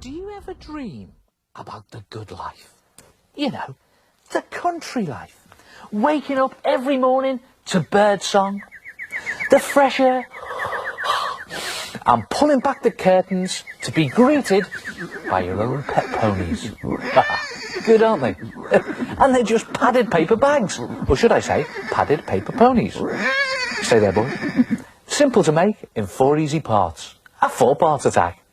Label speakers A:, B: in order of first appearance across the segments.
A: Do you ever dream about the good life? You know, the country life. Waking up every morning to birdsong, the fresh air, and pulling back the curtains to be greeted by your own pet ponies. Good, aren't they? And they're just padded paper bags. Or should I say, padded paper ponies. Stay there, boy. Simple to make in 4 easy parts. A 4-part attack.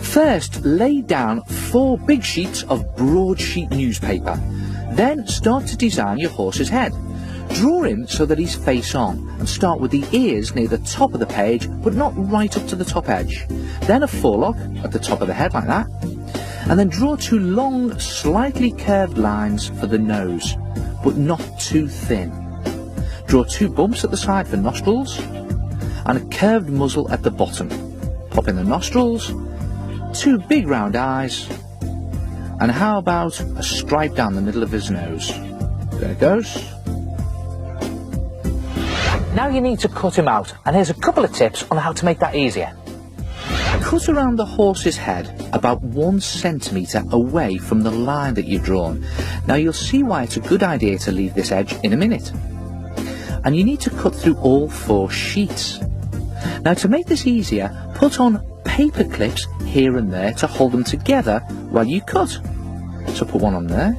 A: First, lay down 4 big sheets of broadsheet newspaper. Then start to design your horse's head. Draw him so that he's face on, and start with the ears near the top of the page, but not right up to the top edge. Then a forelock at the top of the head like that. And then draw 2 long, slightly curved lines for the nose, but not too thin. Draw 2 bumps at the side for nostrils, and a curved muzzle at the bottom. Pop in the nostrils, 2 big round eyes, and how about a stripe down the middle of his nose? There it goes. Now you need to cut him out, and here's a couple of tips on how to make that easier. Cut around the horse's head about 1 centimetre away from the line that you've drawn. Now you'll see why it's a good idea to leave this edge in a minute. And you need to cut through all 4 sheets. Now to make this easier, put on paper clips here and there to hold them together while you cut. So put one on there,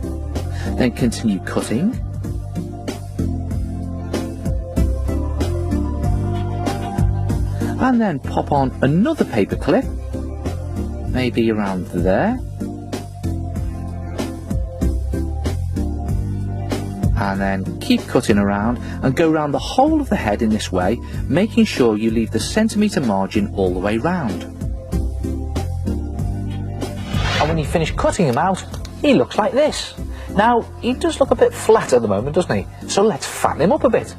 A: then continue cutting, and then pop on another paper clip, maybe around there, and then keep cutting around and go around the whole of the head in this way, making sure you leave the centimetre margin all the way round. And when you finish cutting him out, he looks like this. Now, he does look a bit flat at the moment, doesn't he? So let's fatten him up a bit.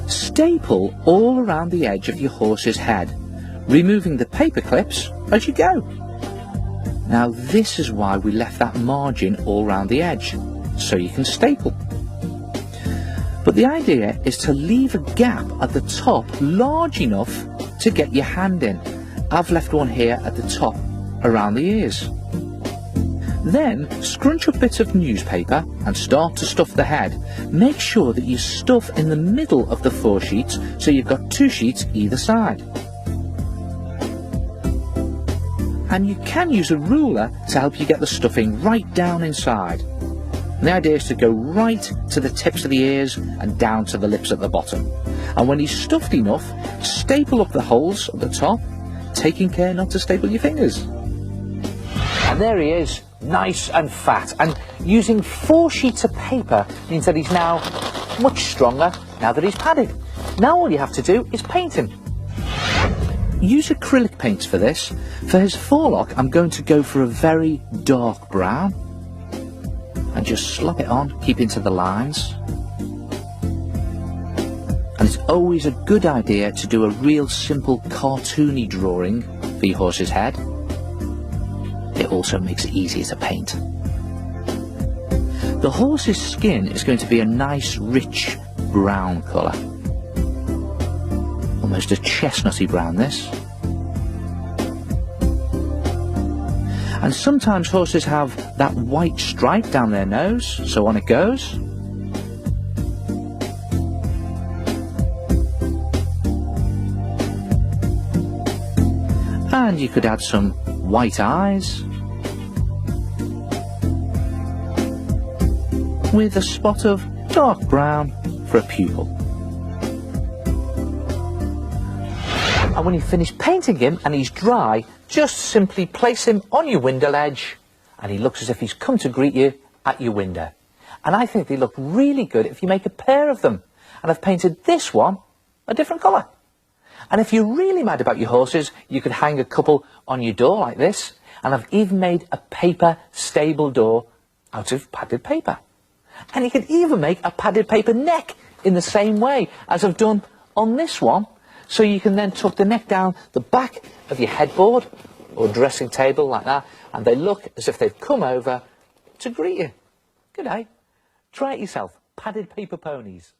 A: Staple all around the edge of your horse's head, removing the paper clips as you go. Now this is why we left that margin all around the edge, so you can staple. But the idea is to leave a gap at the top large enough to get your hand in. I've left one here at the top around the ears. Then scrunch up bits of newspaper and start to stuff the head. Make sure that you stuff in the middle of the 4 sheets so you've got 2 sheets either side. And you can use a ruler to help you get the stuffing right down inside. And the idea is to go right to the tips of the ears and down to the lips at the bottom. And when he's stuffed enough, staple up the holes at the top, taking care not to staple your fingers. And there he is, nice and fat, and using 4 sheets of paper means that he's now much stronger now that he's padded. Now all you have to do is paint him. Use acrylic paints for this. For his forelock I'm going to go for a very dark brown, and just slap it on, keeping to the lines. And it's always a good idea to do a real simple cartoony drawing for your horse's head. It also makes it easier to paint. The horse's skin is going to be a nice rich brown colour. Almost a chestnutty brown, this. And sometimes horses have that white stripe down their nose, so on it goes. And you could add some white eyes, with a spot of dark brown for a pupil. And when you finish painting him and he's dry, just simply place him on your window ledge, and he looks as if he's come to greet you at your window. And I think they look really good if you make a pair of them. And I've painted this one a different colour. And if you're really mad about your horses, you could hang a couple on your door like this. And I've even made a paper stable door out of padded paper. And you can even make a padded paper neck in the same way as I've done on this one. So you can then tuck the neck down the back of your headboard or dressing table like that, and they look as if they've come over to greet you. Good day. Try it yourself. Padded paper ponies.